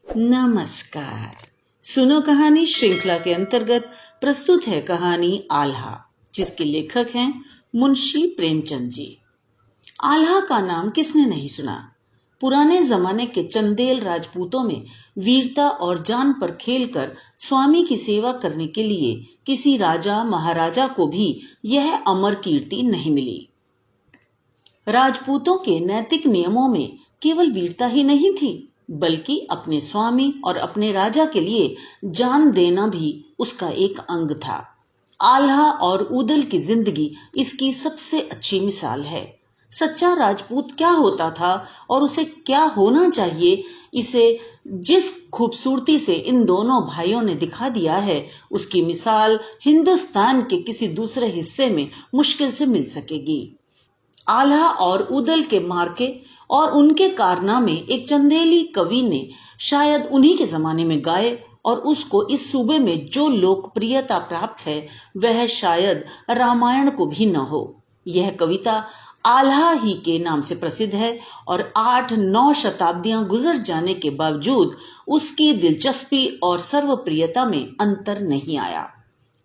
नमस्कार। सुनो कहानी श्रृंखला के अंतर्गत प्रस्तुत है कहानी आल्हा, जिसके लेखक हैं मुंशी प्रेमचंद जी। आल्हा का नाम किसने नहीं सुना। पुराने जमाने के चंदेल राजपूतों में वीरता और जान पर खेलकर स्वामी की सेवा करने के लिए किसी राजा महाराजा को भी यह अमर कीर्ति नहीं मिली। राजपूतों के नैतिक नियमों में केवल वीरता ही नहीं थी, बल्कि अपने स्वामी और अपने राजा के लिए जान देना भी उसका एक अंग था। आल्हा और उदल की जिंदगी इसकी सबसे अच्छी मिसाल है। सच्चा राजपूत क्या होता था और उसे क्या होना चाहिए, इसे जिस खूबसूरती से इन दोनों भाइयों ने दिखा दिया है, उसकी मिसाल हिंदुस्तान के किसी दूसरे हिस्से में मुश्किल से मिल सकेगी। आल्हा और उदल के मार्के और उनके कारनामे एक चंदेली कवि ने शायद उन्हीं के जमाने में गाए, और उसको इस सूबे में जो लोकप्रियता प्राप्त है वह शायद रामायण को भी न हो। यह कविता आल्हा ही के नाम से प्रसिद्ध है और 8-9 शताब्दियां गुजर जाने के बावजूद उसकी दिलचस्पी और सर्वप्रियता में अंतर नहीं आया।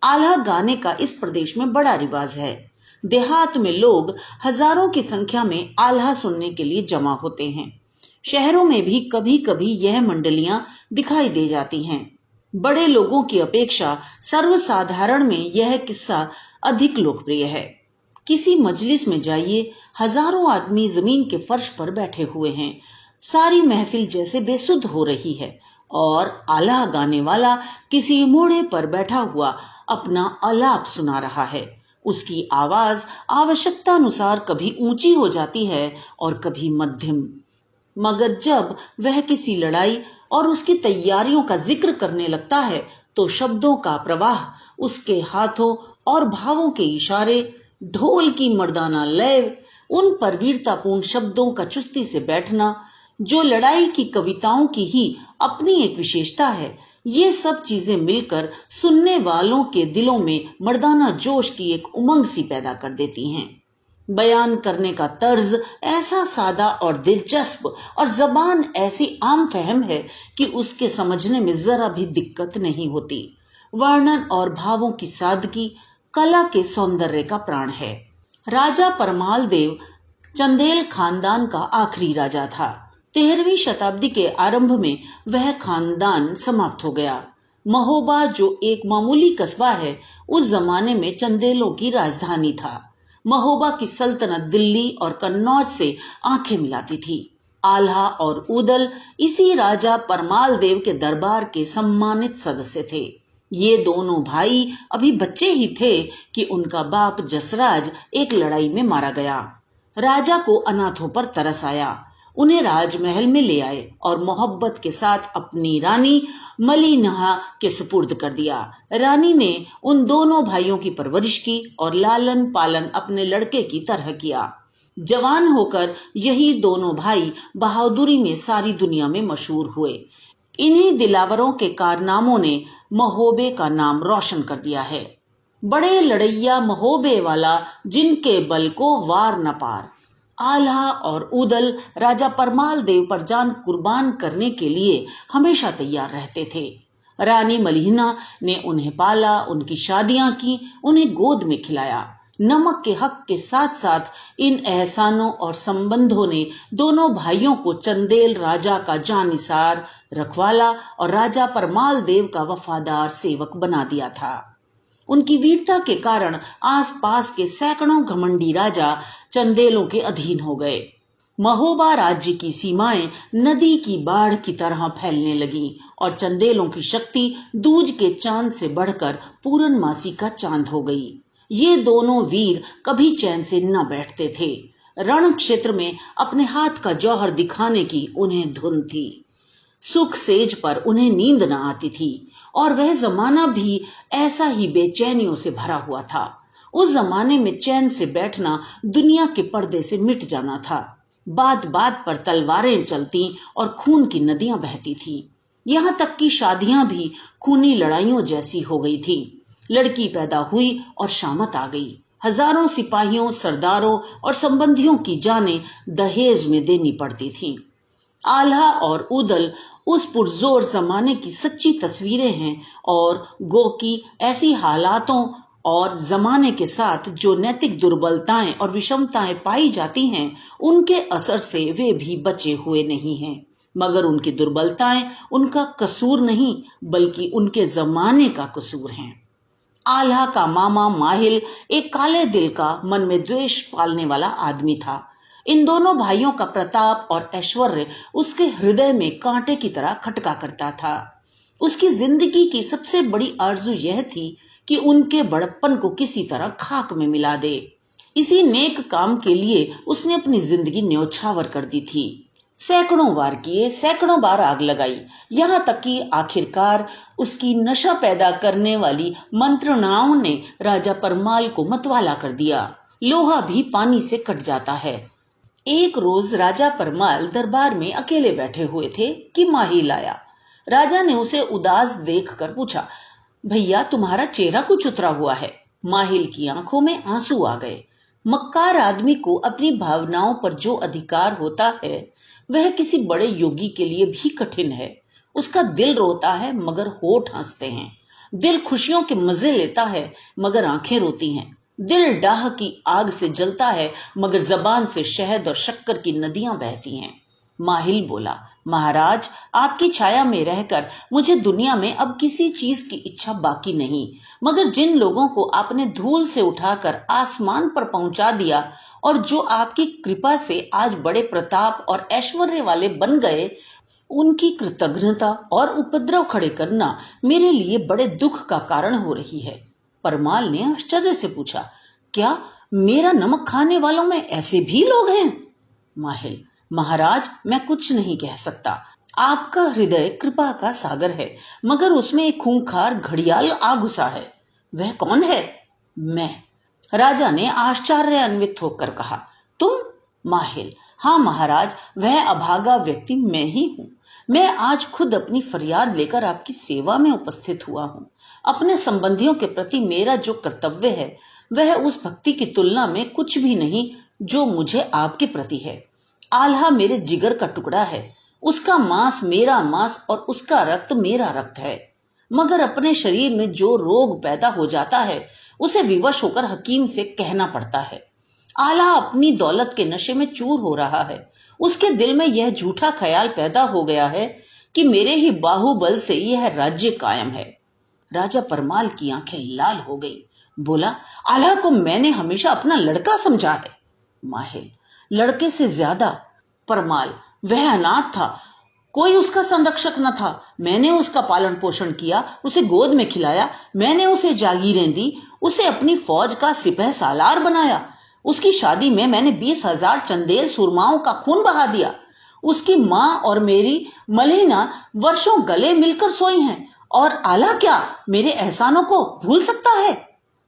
आल्हा गाने का इस प्रदेश में बड़ा रिवाज है। देहात में लोग हजारों की संख्या में आल्हा सुनने के लिए जमा होते हैं। शहरों में भी कभी कभी यह मंडलियां दिखाई दे जाती हैं। बड़े लोगों की अपेक्षा सर्वसाधारण में यह किस्सा अधिक लोकप्रिय है। किसी मजलिस में जाइए, हजारों आदमी जमीन के फर्श पर बैठे हुए हैं। सारी महफिल जैसे बेसुध हो रही है और आल्हा गाने वाला किसी मोड़े पर बैठा हुआ अपना आलाप सुना रहा है। उसकी आवाज आवश्यकता अनुसार कभी ऊंची हो जाती है और कभी मध्यम, मगर जब वह किसी लड़ाई और उसकी तैयारियों का जिक्र करने लगता है तो शब्दों का प्रवाह, उसके हाथों और भावों के इशारे, ढोल की मर्दाना लय, उन पर वीरतापूर्ण शब्दों का चुस्ती से बैठना, जो लड़ाई की कविताओं की ही अपनी एक विशेषता है, ये सब चीजें मिलकर सुनने वालों के दिलों में मर्दाना जोश की एक उमंग सी पैदा कर देती हैं। बयान करने का तर्ज ऐसा सादा और दिलचस्प और जबान ऐसी आम फहम है कि उसके समझने में जरा भी दिक्कत नहीं होती। वर्णन और भावों की सादगी कला के सौंदर्य का प्राण है। राजा परमाल देव चंदेल खानदान का आखिरी राजा था। 13वीं शताब्दी के आरंभ में वह खानदान समाप्त हो गया। महोबा, जो एक मामूली कस्बा है, उस जमाने में चंदेलों की राजधानी था। महोबा की सल्तनत दिल्ली और कन्नौज से आंखें मिलाती थी। आल्हा और उदल इसी राजा परमाल देव के दरबार के सम्मानित सदस्य थे। ये दोनों भाई अभी बच्चे ही थे कि उनका बाप जसराज एक लड़ाई में मारा गया। राजा को अनाथों पर तरस आया। उन्हें राजमहल में ले आए और मोहब्बत के साथ अपनी रानी मलिनहा के सुपुर्द कर दिया। रानी ने उन दोनों भाइयों की परवरिश की और लालन पालन अपने लड़के की तरह किया। जवान होकर यही दोनों भाई बहादुरी में सारी दुनिया में मशहूर हुए। इन्हीं दिलावरों के कारनामों ने महोबे का नाम रोशन कर दिया है। बड़े लड़ैया महोबे वाला, जिनके बल को वार न पार। आल्हा और उदल राजा परमाल देव पर जान कुर्बान करने के लिए हमेशा तैयार रहते थे। रानी मलिहना ने उन्हें पाला, उनकी शादियां की, उन्हें गोद में खिलाया। नमक के हक के साथ साथ इन एहसानों और संबंधों ने दोनों भाइयों को चंदेल राजा का जानिसार, रखवाला और राजा परमाल देव का वफादार सेवक बना दिया था। उनकी वीरता के कारण आसपास के सैकड़ों घमंडी राजा चंदेलों के अधीन हो गए। महोबा राज्य की सीमाएं नदी की बाढ़ की तरह फैलने लगी और चंदेलों की शक्ति दूज के चांद से बढ़कर पूरनमासी का चांद हो गई। ये दोनों वीर कभी चैन से न बैठते थे। रण क्षेत्र में अपने हाथ का जौहर दिखाने की उन्हें धुन थी। सुख सेज पर उन्हें नींद न आती थी और वह जमाना भी ऐसा ही बेचैनियों से भरा हुआ था। उस जमाने में चैन से बैठना दुनिया के पर्दे से मिट जाना था। बात बात पर तलवारें चलती और खून की नदियां बहती थी। यहाँ तक कि शादियां भी खूनी लड़ाइयों जैसी हो गई थी। लड़की पैदा हुई और शामत आ गई। हजारों सिपाहियों, सरदारों और संबंधियों की जानें दहेज में देनी पड़ती थी। आल्हा और उदल उस पुरजोर जमाने की सच्ची तस्वीरें हैं और गो की ऐसी हालातों और जमाने के साथ जो नैतिक दुर्बलताएं और विषमताएं पाई जाती हैं, उनके असर से वे भी बचे हुए नहीं हैं। मगर उनकी दुर्बलताएं उनका कसूर नहीं, बल्कि उनके जमाने का कसूर हैं। आल्हा का मामा माहिल एक काले दिल का, मन में द्वेष पालने वाला आदमी था। इन दोनों भाइयों का प्रताप और ऐश्वर्य उसके हृदय में कांटे की तरह खटका करता था। उसकी जिंदगी की सबसे बड़ी आरजू यह थी कि उनके बड़प्पन को किसी तरह खाक में मिला दे। इसी नेक काम के लिए उसने अपनी जिंदगी न्यौछावर कर दी थी। सैकड़ों वार किए, सैकड़ों बार आग लगाई, यहां तक कि आखिरकार उसकी नशा पैदा करने वाली मंत्रणाओं ने राजा परमाल को मतवाला कर दिया। लोहा भी पानी से कट जाता है। एक रोज राजा परमाल दरबार में अकेले बैठे हुए थे कि माहिल आया। राजा ने उसे उदास देखकर पूछा, भैया तुम्हारा चेहरा कुछ उतरा हुआ है। माहिल की आंखों में आंसू आ गए। मक्कार आदमी को अपनी भावनाओं पर जो अधिकार होता है, वह किसी बड़े योगी के लिए भी कठिन है। उसका दिल रोता है मगर होठ हंसते हैं। दिल खुशियों के मजे लेता है मगर आंखें रोती हैं। दिल डाह की आग से जलता है मगर जबान से शहद और शक्कर की नदियां बहती हैं। माहिल बोला, महाराज आपकी छाया में रहकर मुझे दुनिया में अब किसी चीज की इच्छा बाकी नहीं, मगर जिन लोगों को आपने धूल से उठाकर आसमान पर पहुंचा दिया और जो आपकी कृपा से आज बड़े प्रताप और ऐश्वर्य वाले बन गए, उनकी कृतज्ञता और उपद्रव खड़े करना मेरे लिए बड़े दुख का कारण हो रही है। परमाल ने आश्चर्य से पूछा, क्या मेरा नमक खाने वालों में ऐसे भी लोग हैं? माहिल, महाराज मैं कुछ नहीं कह सकता। आपका हृदय कृपा का सागर है, मगर उसमें एक खूंखार घड़ियाल आ घुसा है। वह कौन है? मैं। राजा ने आश्चर्यान्वित होकर कहा, तुम? माहिल, हाँ महाराज, वह अभागा व्यक्ति मैं ही हूं। मैं आज खुद अपनी फरियाद लेकर आपकी सेवा में उपस्थित हुआ हूं। अपने संबंधियों के प्रति मेरा जो कर्तव्य है, वह उस भक्ति की तुलना में कुछ भी नहीं जो मुझे आपके प्रति है। आल्हा मेरे जिगर का टुकड़ा है, उसका मांस मेरा मांस और उसका रक्त मेरा रक्त है। मगर अपने शरीर में जो रोग पैदा हो जाता है, उसे विवश होकर हकीम से कहना पड़ता है। आल्हा अपनी दौलत के नशे में चूर हो रहा है। उसके दिल में यह झूठा ख्याल पैदा हो गया है कि मेरे ही बाहुबल से यह राज्य कायम है। राजा परमाल की आंखें लाल हो गई। बोला, आल्हा को मैंने हमेशा अपना लड़का समझा है। माहिल, लड़के से ज्यादा। परमाल, वह अनाथ था, कोई उसका संरक्षक न था। मैंने उसका पालन पोषण किया, उसे गोद में खिलाया, मैंने उसे जागीरें दी, उसे अपनी फौज का सिपह सालार बनाया। उसकी शादी में मैंने 20,000 चंदेल सुरमाओं का खून बहा दिया। उसकी माँ और मेरी मलिना वर्षों गले मिलकर सोई हैं, और आला क्या मेरे एहसानों को भूल सकता है?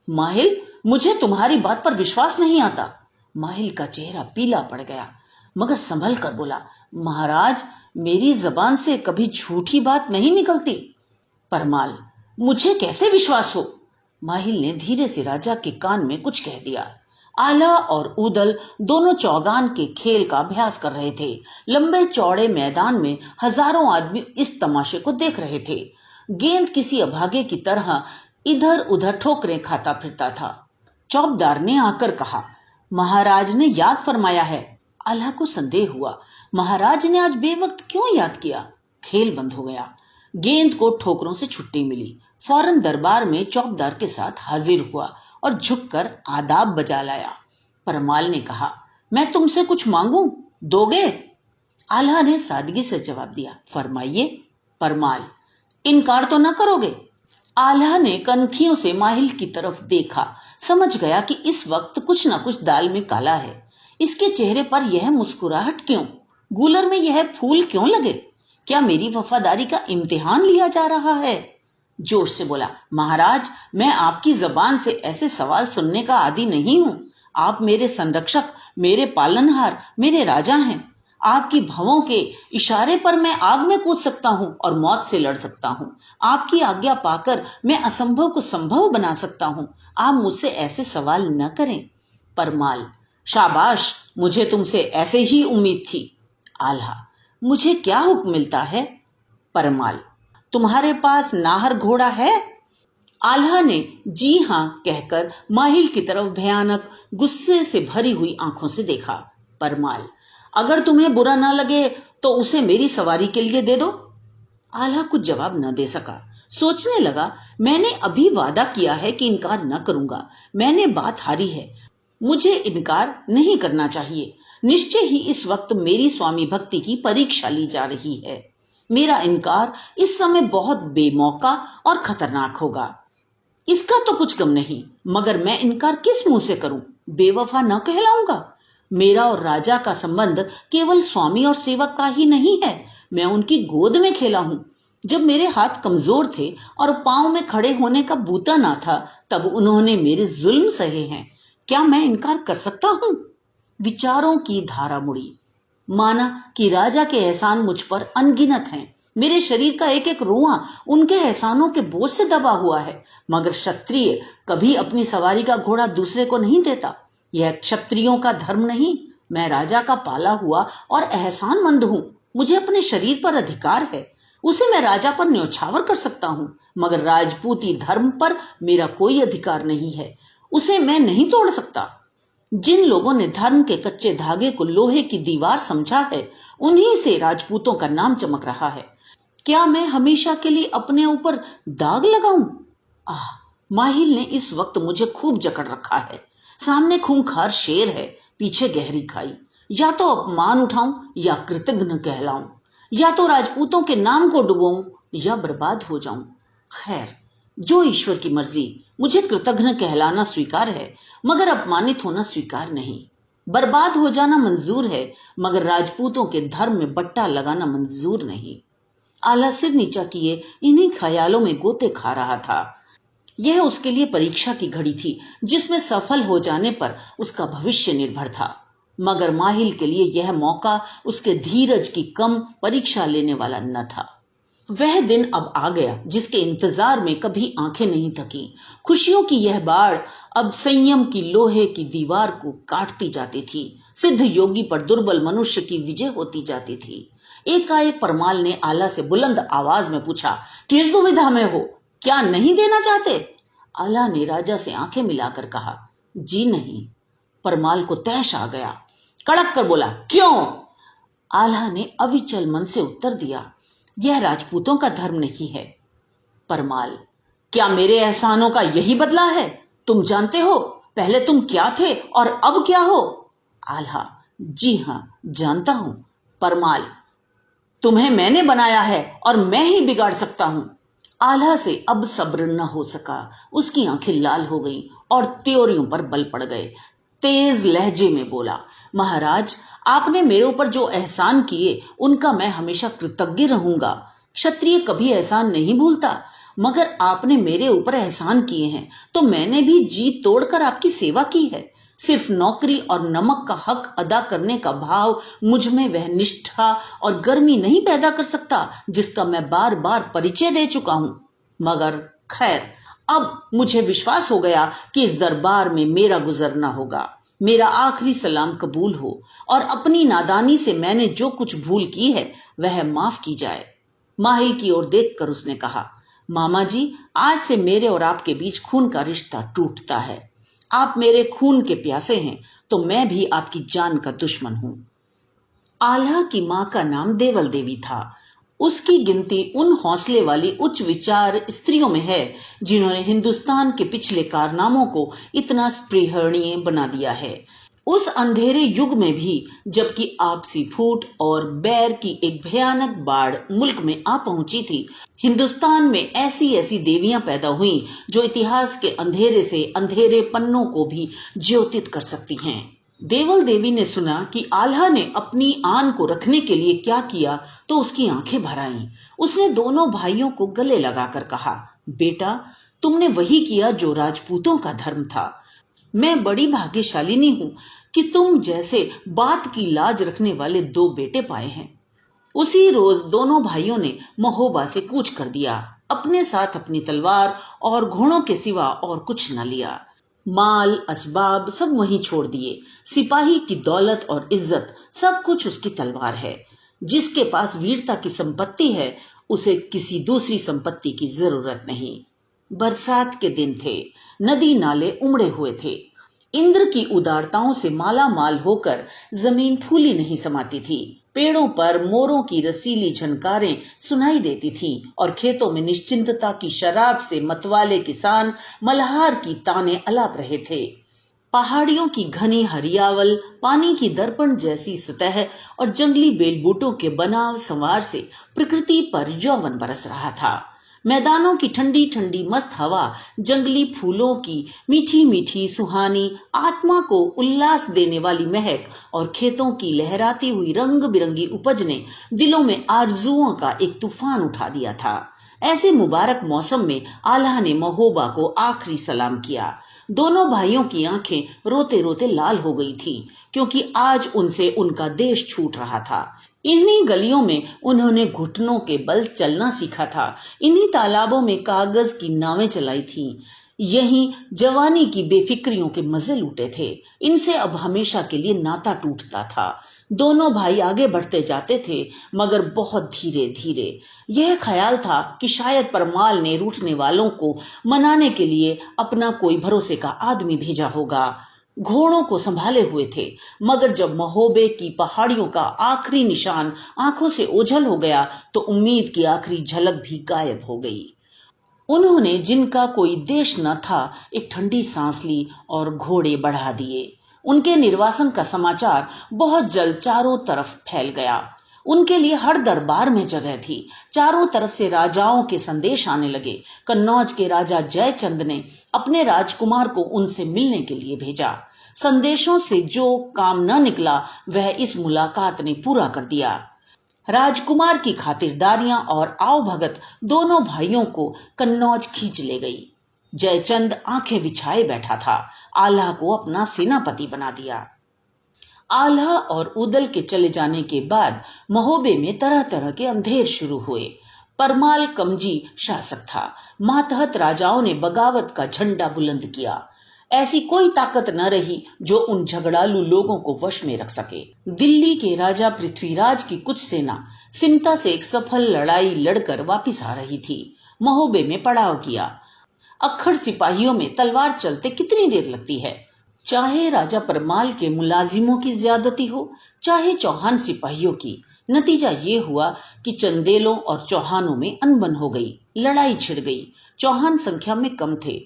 माहिल, मुझे तुम्हारी बात पर विश्वास नहीं आता। माहिल का चेहरा पीला पड़ गया, मगर संभल कर बोला, महाराज मेरी जबान से कभी झूठी बात नहीं निकलती। परमाल, मुझे कैसे विश्वास हो? माहिल ने धीरे से राजा के कान में कुछ कह दिया। आला और ऊदल दोनों चौगान के खेल का अभ्यास कर रहे थे। लंबे चौड़े मैदान में हजारों आदमी इस तमाशे को देख रहे थे। गेंद किसी अभागे की तरह इधर उधर ठोकरें खाता फिरता था। चौबदार ने आकर कहा, महाराज ने याद फरमाया है। आल्हा को संदेह हुआ, महाराज ने आज बेवक्त क्यों याद किया? खेल बंद हो गया। गेंद को ठोकरों से छुट्टी मिली। फौरन दरबार में चौबदार के साथ हाजिर हुआ और झुककर आदाब बजा लाया। परमाल ने कहा, मैं तुमसे कुछ मांगूं, दोगे? आल्हा ने सादगी से जवाब दिया, फरमाइए। परमाल, इनकार तो ना करोगे? आल्हा ने कनखियों से माहिल की तरफ देखा, समझ गया कि इस वक्त कुछ ना कुछ दाल में काला है। इसके चेहरे पर यह मुस्कुराहट क्यों? गूलर में यह फूल क्यों लगे? क्या मेरी वफादारी का इम्तिहान लिया जा रहा है? जोश से बोला, महाराज मैं आपकी जबान से ऐसे सवाल सुनने का आदी नहीं हूं। आप मेरे संरक्षक, मेरे पालनहार, मेरे राजा हैं। आपकी भवों के इशारे पर मैं आग में कूद सकता हूं और मौत से लड़ सकता हूं। आपकी आज्ञा पाकर मैं असंभव को संभव बना सकता हूं। आप मुझसे ऐसे सवाल न करें। परमाल, शाबाश, मुझे तुमसे ऐसे ही उम्मीद थी। आल्हा, मुझे क्या हुक्म मिलता है? परमाल, तुम्हारे पास नाहर घोड़ा है? आल्हा ने जी हां कहकर माहिल की तरफ भयानक गुस्से से भरी हुई आंखों से देखा। परमाल, अगर तुम्हें बुरा ना लगे तो उसे मेरी सवारी के लिए दे दो। आल्हा कुछ जवाब न दे सका। सोचने लगा, मैंने अभी वादा किया है कि इनकार न करूंगा। मैंने बात हारी है, मुझे इनकार नहीं करना चाहिए। निश्चय ही इस वक्त मेरी स्वामी भक्ति की परीक्षा ली जा रही है। मेरा इनकार इस समय बहुत बेमौका और खतरनाक होगा। इसका तो कुछ गम नहीं, मगर मैं इनकार किस मुंह से करूं? बेवफा न कहलाऊंगा। मेरा और राजा का संबंध केवल स्वामी और सेवक का ही नहीं है, मैं उनकी गोद में खेला हूं। जब मेरे हाथ कमजोर थे और पांव में खड़े होने का बूता ना था, तब उन्होंने मेरे जुल्म सहे हैं। क्या मैं इनकार कर सकता हूं? विचारों की धारा मुड़ी। माना कि राजा के एहसान मुझ पर अनगिनत हैं। मेरे शरीर का एक एक रोआ उनके एहसानों के बोझ से दबा हुआ है। मगर क्षत्रिय कभी अपनी सवारी का घोड़ा दूसरे को नहीं देता। यह क्षत्रियों का धर्म नहीं। मैं राजा का पाला हुआ और एहसानमंद हूं। मुझे अपने शरीर पर अधिकार है। उसे मैं राजा पर न्यौछावर कर सकता हूं, मगर राजपूती धर्म पर मेरा कोई अधिकार नहीं है। उसे मैं नहीं तोड़ सकता। जिन लोगों ने धर्म के कच्चे धागे को लोहे की दीवार समझा है, उन्हीं से राजपूतों का नाम चमक रहा है। क्या मैं हमेशा के लिए अपने ऊपर दाग लगाऊं? आह, माहिल ने इस वक्त मुझे खूब जकड़ रखा है। सामने खूंखार शेर है, पीछे गहरी खाई। या तो अपमान उठाऊं या कृतघ्न कहलाऊं, या तो राजपूतों के नाम को डुबोऊं या बर्बाद हो जाऊं। खैर, जो ईश्वर की मर्जी। मुझे कृतघ्न कहलाना स्वीकार है, मगर अपमानित होना स्वीकार नहीं। बर्बाद हो जाना मंजूर है, मगर राजपूतों के धर्म में बट्टा लगाना मंजूर नहीं। आला सिर नीचा किए इन्हीं ख्यालों में गोते खा रहा था। यह उसके लिए परीक्षा की घड़ी थी, जिसमें सफल हो जाने पर उसका भविष्य निर्भर था। मगर माहिल के लिए यह मौका उसके धीरज की कम परीक्षा लेने वाला न था। वह दिन अब आ गया जिसके इंतजार में कभी आंखें नहीं थकी। खुशियों की यह बाढ़ अब संयम की लोहे की दीवार को काटती जाती थी। सिद्ध योगी पर दुर्बल मनुष्य की विजय होती जाती थी। एकाएक परमाल ने आला से बुलंद आवाज में पूछा, किस दुविधा में हो? क्या नहीं देना चाहते? आला ने राजा से आंखें मिलाकर कहा, जी नहीं। परमाल को तैश आ गया। कड़क कर बोला, क्यों? आला ने अविचल मन से उत्तर दिया, यह राजपूतों का धर्म नहीं है। परमाल, क्या मेरे एहसानों का यही बदला है? तुम जानते हो पहले तुम क्या थे और अब क्या हो? आल्हा, जी हां, जानता हूं। परमाल, तुम्हें मैंने बनाया है और मैं ही बिगाड़ सकता हूं। आल्हा से अब सब्र न हो सका। उसकी आंखें लाल हो गईं और त्योरियों पर बल पड़ गए। तेज लहजे में बोला, महाराज, आपने मेरे ऊपर जो एहसान किए उनका मैं हमेशा कृतज्ञ रहूंगा। क्षत्रिय कभी एहसान नहीं भूलता, मगर आपने मेरे ऊपर एहसान किए हैं तो मैंने भी जी तोड़कर आपकी सेवा की है। सिर्फ नौकरी और नमक का हक अदा करने का भाव मुझ में वह निष्ठा और गर्मी नहीं पैदा कर सकता जिसका मैं बार बार परिचय दे चुका हूं। मगर खैर, अब मुझे विश्वास हो गया कि इस दरबार में मेरा गुजरना होगा। मेरा आखिरी सलाम कबूल हो और अपनी नादानी से मैंने जो कुछ भूल की है वह माफ की जाए। माहिल की ओर देखकर उसने कहा, मामा जी, आज से मेरे और आपके बीच खून का रिश्ता टूटता है। आप मेरे खून के प्यासे हैं तो मैं भी आपकी जान का दुश्मन हूं। आल्हा की मां का नाम देवल देवी था। उसकी गिनती उन हौसले वाली उच्च विचार स्त्रियों में है जिन्होंने हिंदुस्तान के पिछले कारनामों को इतना स्पृहणीय बना दिया है। उस अंधेरे युग में भी, जबकि आपसी फूट और बैर की एक भयानक बाढ़ मुल्क में आ पहुंची थी, हिंदुस्तान में ऐसी ऐसी देवियां पैदा हुई जो इतिहास के अंधेरे से अंधेरे पन्नों को भी ज्योतित कर सकती हैं। देवल देवी ने सुना कि आल्हा ने अपनी आन को रखने के लिए क्या किया तो उसकी आंखें भर आईं। उसने दोनों भाइयों को गले लगाकर कहा, बेटा, तुमने वही किया जो राजपूतों का धर्म था। मैं बड़ी भाग्यशालिनी हूं कि तुम जैसे बात की लाज रखने वाले दो बेटे पाए हैं। उसी रोज दोनों भाइयों ने महोबा से कूच कर दिया। अपने साथ अपनी तलवार और घोड़ों के सिवा और कुछ न लिया। माल असबाब सब वहीं छोड़ दिए। सिपाही की दौलत और इज्जत सब कुछ उसकी तलवार है। जिसके पास वीरता की संपत्ति है उसे किसी दूसरी संपत्ति की जरूरत नहीं। बरसात के दिन थे, नदी नाले उमड़े हुए थे। इंद्र की उदारताओं से माला माल होकर जमीन फूली नहीं समाती थी। पेड़ों पर मोरों की रसीली झनकारें सुनाई देती थीं और खेतों में निश्चिंतता की शराब से मतवाले किसान मल्हार की ताने अलाप रहे थे। पहाड़ियों की घनी हरियावल, पानी की दर्पण जैसी सतह और जंगली बेलबूटों के बनाव संवार से प्रकृति पर यौवन बरस रहा था। मैदानों की ठंडी ठंडी मस्त हवा, जंगली फूलों की मीठी मीठी सुहानी आत्मा को उल्लास देने वाली महक और खेतों की लहराती हुई रंग बिरंगी उपज ने दिलों में आरजुओं का एक तूफान उठा दिया था। ऐसे मुबारक मौसम में आल्हा ने महोबा को आखिरी सलाम किया। दोनों भाइयों की आंखें रोते रोते लाल हो गई थीं, क्योंकि आज उनसे उनका देश छूट रहा था। इन्हीं गलियों में उन्होंने घुटनों के बल चलना सीखा था। इन्हीं तालाबों में कागज की नावें चलाई थीं। यहीं जवानी की बेफिक्रियों के मजे लूटे थे। इनसे अब हमेशा के लिए नाता टूटता था। दोनों भाई आगे बढ़ते जाते थे, मगर बहुत धीरे धीरे। यह ख्याल था कि शायद परमाल ने रूठने वालों को मनाने के लिए अपना कोई भरोसे का आदमी भेजा होगा। घोड़ों को संभाले हुए थे, मगर जब महोबे की पहाड़ियों का आखिरी निशान आंखों से ओझल हो गया तो उम्मीद की आखिरी झलक भी गायब हो गई। उन्होंने, जिनका कोई देश न था, एक ठंडी सांस ली और घोड़े बढ़ा दिए। उनके निर्वासन का समाचार बहुत जल्द चारों तरफ फैल गया। उनके लिए हर दरबार में जगह थी। चारों तरफ से राजाओं के संदेश आने लगे। कन्नौज के राजा जयचंद ने अपने राजकुमार को उनसे मिलने के लिए भेजा। संदेशों से जो काम न निकला वह इस मुलाकात ने पूरा कर दिया। राजकुमार की खातिरदारियां और आवभगत दोनों भाइयों को कन्नौज खींच ले गई। जयचंद आंखें बिछाए बैठा था। आल्हा को अपना सेनापति बना दिया। आल्हा और उदल के चले जाने के बाद महोबे में तरह तरह के अंधेर शुरू हुए। परमाल कमजी शासक था। मातहत राजाओं ने बगावत का झंडा बुलंद किया। ऐसी कोई ताकत न रही जो उन झगड़ालू लोगों को वश में रख सके। दिल्ली के राजा पृथ्वीराज की कुछ सेना सिमता से एक सफल लड़ाई लड़कर वापिस आ रही थी। महोबे में पड़ाव किया। अक्खड़ सिपाहियों में तलवार चलते कितनी देर लगती है। चाहे राजा परमाल के मुलाजिमों की ज्यादती हो, चाहे चौहान सिपाहियों की। नतीजा ये हुआ कि चंदेलों और चौहानों में अनबन हो गई। लड़ाई छिड़ गई। चौहान संख्या में कम थे।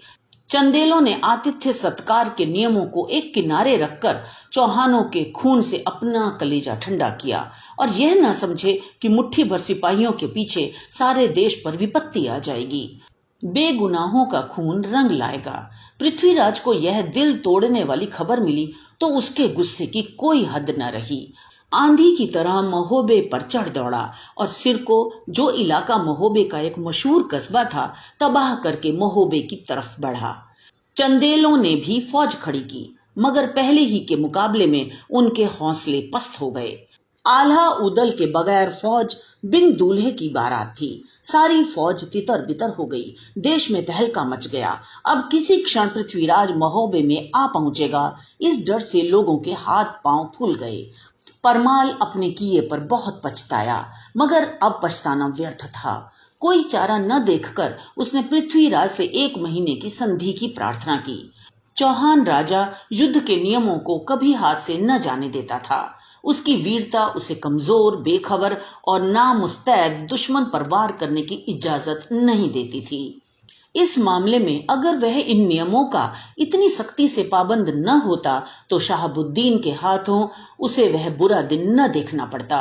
चंदेलों ने आतिथ्य सत्कार के नियमों को एक किनारे रखकर चौहानों के खून से अपना कलेजा ठंडा किया और यह न समझे कि मुट्ठी भर सिपाहियों के पीछे सारे देश पर विपत्ति आ जाएगी। बेगुनाहों का खून रंग लाएगा। पृथ्वीराज को यह दिल तोड़ने वाली खबर मिली तो उसके गुस्से की कोई हद न रही। आंधी की तरह महोबे पर चढ़ दौड़ा और सिर को, जो इलाका महोबे का एक मशहूर कस्बा था, तबाह करके महोबे की तरफ बढ़ा। चंदेलों ने भी फौज खड़ी की, मगर पहले ही के मुकाबले में उनके हौसले पस्त हो गए। आल्हा उदल के बगैर फौज बिन दूल्हे की बारात थी। सारी फौज तितर बितर हो गई। देश में तहलका मच गया। अब किसी क्षण पृथ्वीराज महोबे में आ पहुंचेगा, इस डर से लोगों के हाथ पांव फूल गए। परमाल अपने किए पर बहुत पछताया, मगर अब पछताना व्यर्थ था। कोई चारा न देखकर उसने पृथ्वीराज से 1 महीने की संधि की प्रार्थना की। चौहान राजा युद्ध के नियमों को कभी हाथ से न जाने देता था। उसकी वीरता उसे कमजोर, बेखबर और नामुस्तैद दुश्मन पर वार करने की इजाजत नहीं देती थी। इस मामले में अगर वह इन नियमों का इतनी सख्ती से पाबंद न होता तो शहाबुद्दीन के हाथों उसे वह बुरा दिन न देखना पड़ता।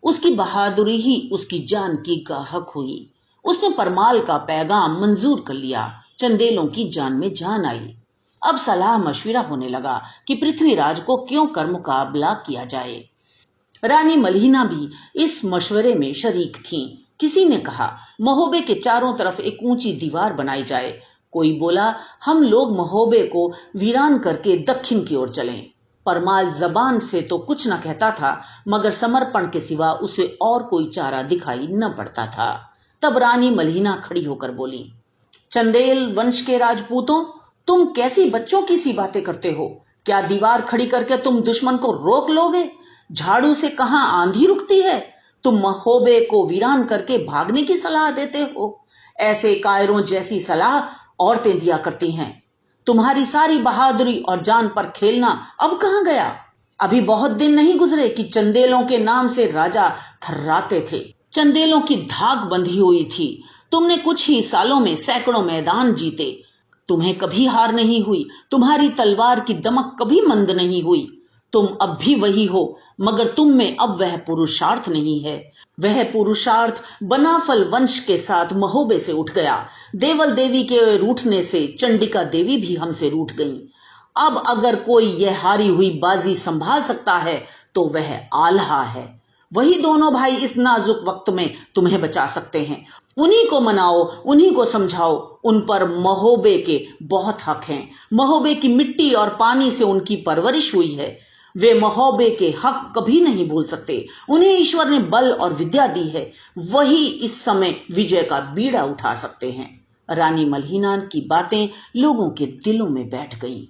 उसकी बहादुरी ही उसकी जान की गाहक हुई। उसने परमाल का पैगाम मंजूर कर लिया। चंदेलों की जान में जान आई। अब सलाह मशविरा होने लगा कि पृथ्वीराज को क्यों कर मुकाबला किया जाए। रानी मल्हिना भी इस मशवरे में शरीक थीं। किसी ने कहा महोबे के चारों तरफ एक ऊंची दीवार बनाई जाए। कोई बोला हम लोग महोबे को वीरान करके दक्षिण की ओर चलें। परमाल जबान से तो कुछ न कहता था, मगर समर्पण के सिवा उसे और कोई चारा दिखाई न पड़ता था। तब रानी मल्हिना खड़ी होकर बोली, चंदेल वंश के राजपूतों, तुम कैसी बच्चों की सी बातें करते हो। क्या दीवार खड़ी करके तुम दुश्मन को रोक लोगे? झाड़ू से कहां आंधी रुकती है। तुम महोबे को वीरान करके भागने की सलाह देते हो। ऐसे कायरों जैसी सलाह औरतें दिया करती हैं। तुम्हारी सारी बहादुरी और जान पर खेलना अब कहां गया? अभी बहुत दिन नहीं गुजरे कि चंदेलों के नाम से राजा थर्राते थे। चंदेलों की धाक बंधी हुई थी। तुमने कुछ ही सालों में सैकड़ों मैदान जीते। तुम्हें कभी हार नहीं हुई। तुम्हारी तलवार की दमक कभी मंद नहीं हुई। तुम अब भी वही हो, मगर तुम में अब वह पुरुषार्थ नहीं है। वह पुरुषार्थ बनाफल वंश के साथ महोबे से उठ गया। देवल देवी के रूठने से चंडिका देवी भी हमसे रूठ गई। अब अगर कोई यह हारी हुई बाजी संभाल सकता है तो वह आल्हा है। वही दोनों भाई इस नाजुक वक्त में तुम्हें बचा सकते हैं। उन्हीं को मनाओ, उन्हीं को समझाओ। उन पर महोबे के बहुत हक हैं। महोबे की मिट्टी और पानी से उनकी परवरिश हुई है। वे महोबे के हक कभी नहीं भूल सकते। उन्हें ईश्वर ने बल और विद्या दी है। वही इस समय विजय का बीड़ा उठा सकते हैं। रानी मल्हिना की बातें लोगों के दिलों में बैठ गईं।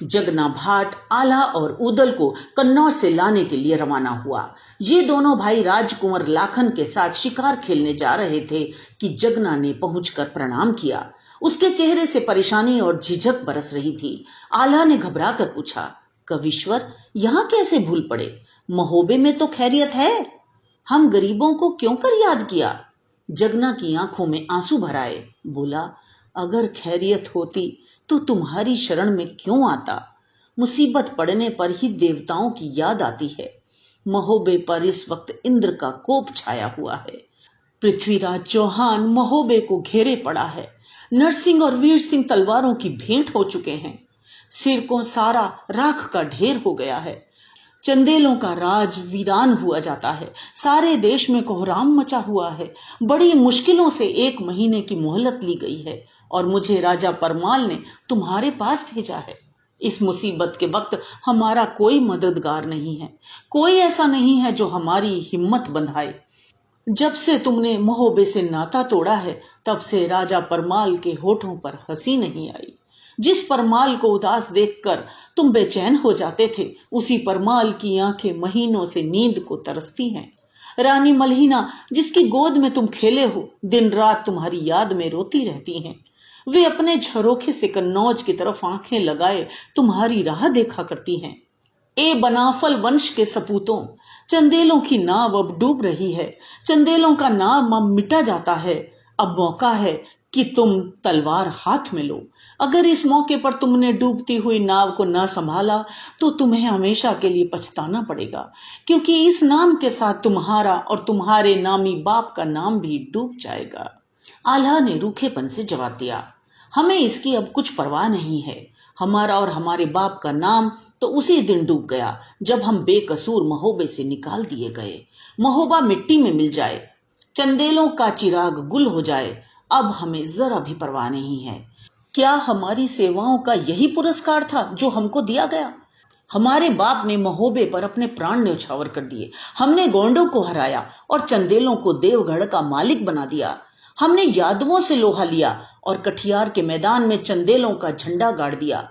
जगना भाट आल्हा और उदल को कन्नौज से लाने के लिए रवाना हुआ। ये दोनों भाई राजकुंवर लाखन के साथ शिकार खेलने जा रहे थे कि जगना ने पहुंचकर प्रणाम किया। उसके चेहरे से परेशानी और झिझक बरस रही थी। आल्हा ने घबरा कर पूछा, कविश्वर, यहाँ कैसे भूल पड़े? महोबे में तो खैरियत है। हम गरीबों को क्यों कर याद किया? जगना की आंखों में आंसू भर आए। बोला, अगर खैरियत होती तो तुम्हारी शरण में क्यों आता? मुसीबत पड़ने पर ही देवताओं की याद आती है। महोबे पर इस वक्त इंद्र का कोप छाया हुआ है। पृथ्वीराज चौहान महोबे को घेरे पड़ा है। नरसिंह और वीर सिंह तलवारों की भेंट हो चुके हैं। सिर को सारा राख का ढेर हो गया है। चंदेलों का राज वीरान हुआ जाता है। सारे देश में कोहराम मचा हुआ है। बड़ी मुश्किलों से 1 महीने की मोहलत ली गई है और मुझे राजा परमाल ने तुम्हारे पास भेजा है। इस मुसीबत के वक्त हमारा कोई मददगार नहीं है। कोई ऐसा नहीं है जो हमारी हिम्मत बंधाए। जब से तुमने महोबे से नाता तोड़ा है, तब से राजा परमाल के होठों पर हंसी नहीं आई। जिस परमाल को उदास देखकर तुम बेचैन हो जाते थे, उसी परमाल की आंखें महीनों से नींद को तरसती हैं। रानी मल्हिना, जिसकी गोद में तुम खेले हो, दिन रात तुम्हारी याद में रोती रहती हैं। वे अपने झरोखे से कन्नौज की तरफ आंखें लगाए तुम्हारी राह देखा करती हैं। ए बनाफल वंश के सपूतों, चंदेलों की नाव अब डूब रही है। चंदेलों का नाम अब मिटा जाता है। अब मौका है कि तुम तलवार हाथ में लो। अगर इस मौके पर तुमने डूबती हुई नाव को न संभाला तो तुम्हें हमेशा के लिए पछताना पड़ेगा, क्योंकि इस नाम के साथ तुम्हारा और तुम्हारे नामी बाप का नाम भी डूब जाएगा। आल्हा ने रूखेपन से जवाब दिया, हमें इसकी अब कुछ परवाह नहीं है। हमारा और हमारे बाप का नाम तो उसी दिन डूब गया जब हम बेकसूर महोबे से निकाल दिए गए। महोबा मिट्टी में मिल जाए, चंदेलों का चिराग गुल हो जाए, अब हमें जरा भी परवाह नहीं है। क्या हमारी सेवाओं का यही पुरस्कार था जो हमको दिया गया? हमारे बाप ने महोबे पर अपने प्राण न्यौछावर कर दिए। हमने गोंडों को हराया और चंदेलों को देवगढ़ का मालिक बना दिया। हमने यादवों से लोहा लिया और कठियार के मैदान में चंदेलों का झंडा गाड़ दिया।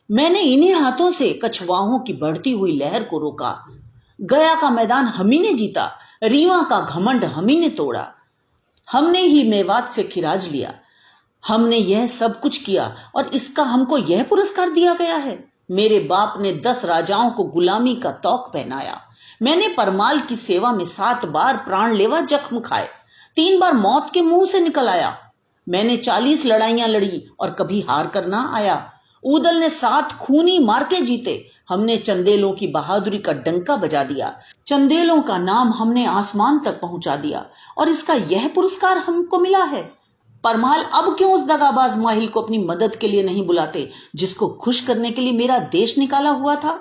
मैंने इन्हीं हाथों से कछवाहों की बढ़ती हुई लहर को रोका। गया का मैदान हमी ने जीता। रीवा का घमंड हमी ने तोड़ा। हमने ही मेवात से खिराज लिया। हमने यह सब कुछ किया और इसका हमको यह पुरस्कार दिया गया है। मेरे बाप ने 10 राजाओं को गुलामी का तौक पहनाया। मैंने परमाल की सेवा में 7 बार प्राणलेवा जख्म खाए, 3 बार मौत के मुंह से निकल आया। मैंने 40 लड़ाइयां लड़ी और कभी हार कर ना आया। उदल ने 7 खूनी मार के जीते। हमने चंदेलों की बहादुरी का डंका बजा दिया। चंदेलों का नाम हमने आसमान तक पहुंचा दिया और इसका यह पुरस्कार हमको मिला है। परमाल अब क्यों उस दगाबाज माहिल को अपनी मदद के लिए नहीं बुलाते, जिसको खुश करने के लिए मेरा देश निकाला हुआ था?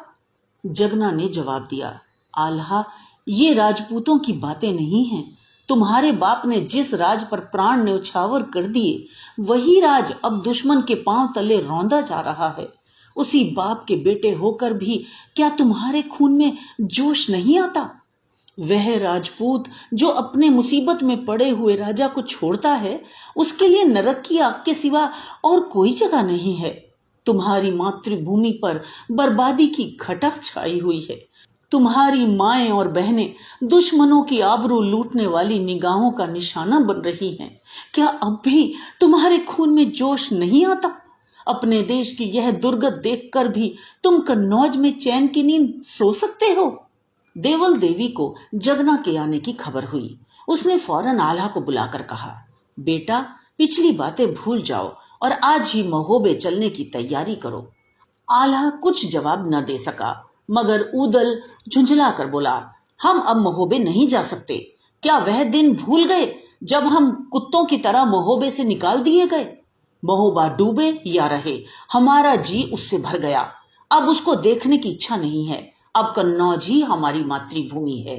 जगना ने जवाब दिया, आल्हा, ये राजपूतों की बातें नहीं हैं। तुम्हारे बाप ने जिस राज पर प्राण न्यौछावर कर दिए, वही राज अब दुश्मन के पांव तले रौंदा जा रहा है। उसी बाप के बेटे होकर भी क्या तुम्हारे खून में जोश नहीं आता? वह राजपूत जो अपने मुसीबत में पड़े हुए राजा को छोड़ता है, उसके लिए नरक की आग के सिवा और कोई जगह नहीं है। तुम्हारी मातृभूमि पर बर्बादी की घटा छाई हुई है। तुम्हारी माएं और बहनें दुश्मनों की आबरू लूटने वाली निगाहों का निशाना बन रही हैं। क्या अब भी तुम्हारे खून में जोश नहीं आता? अपने देश की यह दुर्गत देखकर भी तुम कन्नौज में चैन की नींद सो सकते हो? देवल देवी को जगना के आने की खबर हुई। उसने फौरन आल्हा को बुलाकर कहा, बेटा, पिछली बातें भूल जाओ और आज ही महोबे चलने की तैयारी करो। आल्हा कुछ जवाब न दे सका, मगर ऊदल झुंझला कर बोला, हम अब महोबे नहीं जा सकते। क्या वह दिन भूल गए जब हम कुत्तों की तरह महोबे से निकाल दिए गए? महोबा डूबे या रहे, हमारा जी उससे भर गया। अब उसको देखने की इच्छा नहीं है। अब कन्नौज ही हमारी मातृभूमि है।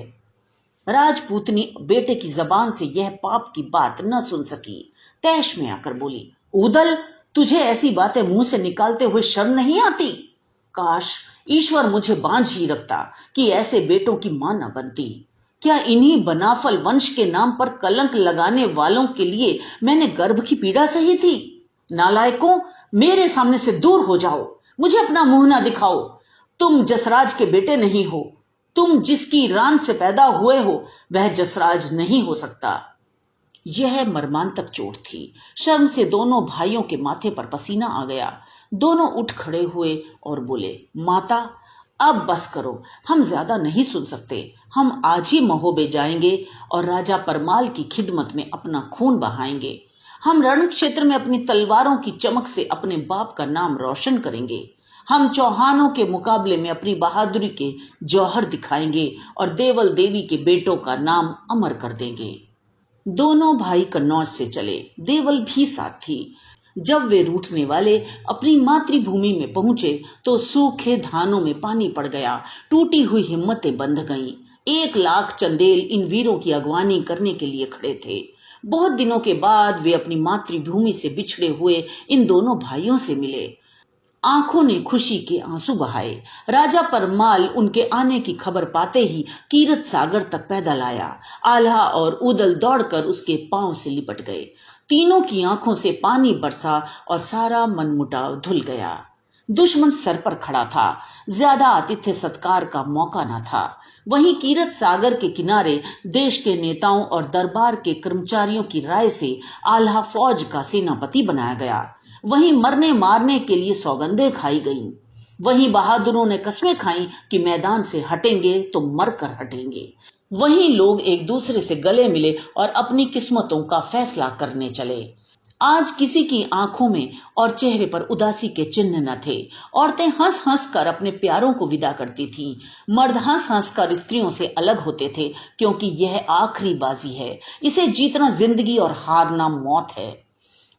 राजपूतनी बेटे की जबान से यह पाप की बात न सुन सकी। तैश में आकर बोली, ऊदल, तुझे ऐसी बातें मुंह से निकालते हुए शर्म नहीं आती? काश ईश्वर मुझे बांझ ही रखता कि ऐसे बेटों की मां न बनती। क्या इन्हीं बनाफल वंश के नाम पर कलंक लगाने वालों के लिए मैंने गर्भ की पीड़ा सही थी? नालायकों, मेरे सामने से दूर हो जाओ, मुझे अपना मुंह ना दिखाओ। तुम जसराज के बेटे नहीं हो। तुम जिसकी रान से पैदा हुए हो वह जसराज नहीं हो सकता। यह मर्मांतक चोट थी। शर्म से दोनों भाइयों के माथे पर पसीना आ गया। दोनों उठ खड़े हुए और बोले, माता, अब बस करो, हम ज्यादा नहीं सुन सकते। हम आज ही महोबे जाएंगे और राजा परमाल की खिदमत में अपना खून बहाएंगे। हम रण क्षेत्र में अपनी तलवारों की चमक से अपने बाप का नाम रोशन करेंगे। हम चौहानों के मुकाबले में अपनी बहादुरी के जौहर दिखाएंगे और देवल देवी के बेटों का नाम अमर कर देंगे। दोनों भाई कन्नौज से चले। देवल भी साथ थी। जब वे रूठने वाले अपनी मातृभूमि में पहुंचे तो सूखे धानों में पानी पड़ गया। टूटी हुई हिम्मतें बंध गईं। 1,00,000 चंदेल इन वीरों की अगवानी करने के लिए खड़े थे। बहुत दिनों के बाद वे अपनी मातृभूमि से बिछड़े हुए इन दोनों भाइयों से मिले। आंखों ने खुशी के आंसू बहाए। राजा परमाल उनके आने की खबर पाते ही कीरत सागर तक पैदल आया। आल्हा और उदल दौड़कर उसके पांव से लिपट गए। तीनों की आंखों से पानी बरसा और सारा मनमुटाव धुल गया। दुश्मन सर पर खड़ा था। ज्यादा आतिथ्य सत्कार का मौका न था। वहीं कीरत सागर के किनारे देश के नेताओं और दरबार के कर्मचारियों की राय से आल्हा फौज का सेनापति बनाया गया। वहीं मरने मारने के लिए सौगंधें खाई गईं। वहीं बहादुरों ने कस्में खाई कि मैदान से हटेंगे तो मरकर हटेंगे। वहीं लोग एक दूसरे से गले मिले और अपनी किस्मतों का फैसला करने चले। आज किसी की आंखों में और चेहरे पर उदासी के चिन्ह न थे। औरतें हंस हंस कर अपने प्यारों को विदा करती थीं। मर्द हंस हंस कर स्त्रियों से अलग होते थे, क्योंकि यह आखिरी बाजी है। इसे जीतना जिंदगी और हारना मौत है।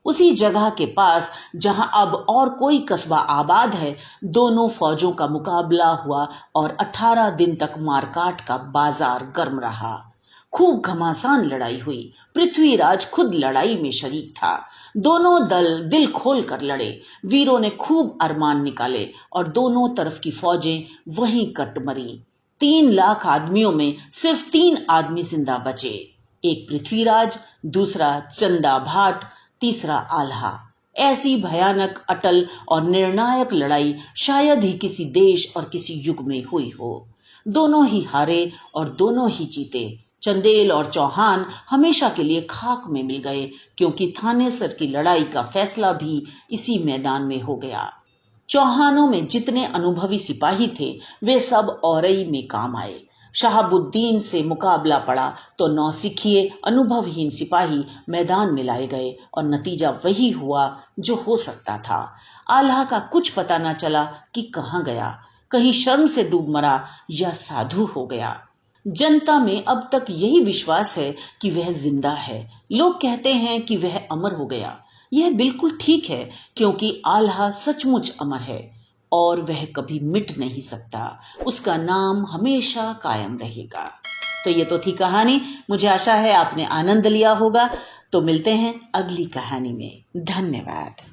उसी जगह के पास जहां अब और कोई कस्बा आबाद है, दोनों फौजों का मुकाबला हुआ और 18 दिन तक मारकाट का बाजार गर्म रहा। खूब घमासान लड़ाई हुई। पृथ्वीराज खुद लड़ाई में शरीक था। दोनों दल दिल खोल कर लड़े। वीरों ने खूब अरमान निकाले और दोनों तरफ की फौजें वहीं कट मरी। 3,00,000 आदमियों में सिर्फ 3 आदमी जिंदा बचे। एक पृथ्वीराज, दूसरा चंदा भाट, तीसरा आल्हा। ऐसी भयानक, अटल और निर्णायक लड़ाई शायद ही किसी देश और किसी युग में हुई हो। दोनों ही हारे और दोनों ही जीते। चंदेल और चौहान हमेशा के लिए खाक में मिल गए, क्योंकि थानेसर की लड़ाई का फैसला भी इसी मैदान में हो गया। चौहानों में जितने अनुभवी सिपाही थे वे सब औरई में काम आए। शहाबुद्दीन से मुकाबला पड़ा तो नौसिखिए अनुभवहीन सिपाही मैदान में लाए गए और नतीजा वही हुआ जो हो सकता था। आल्हा का कुछ पता न चला कि कहाँ गया। कहीं शर्म से डूब मरा या साधु हो गया। जनता में अब तक यही विश्वास है कि वह जिंदा है। लोग कहते हैं कि वह अमर हो गया। यह बिल्कुल ठीक है, क्योंकि आल्हा सचमुच अमर है और वह कभी मिट नहीं सकता। उसका नाम हमेशा कायम रहेगा। तो ये तो थी कहानी। मुझे आशा है आपने आनंद लिया होगा। तो मिलते हैं अगली कहानी में। धन्यवाद।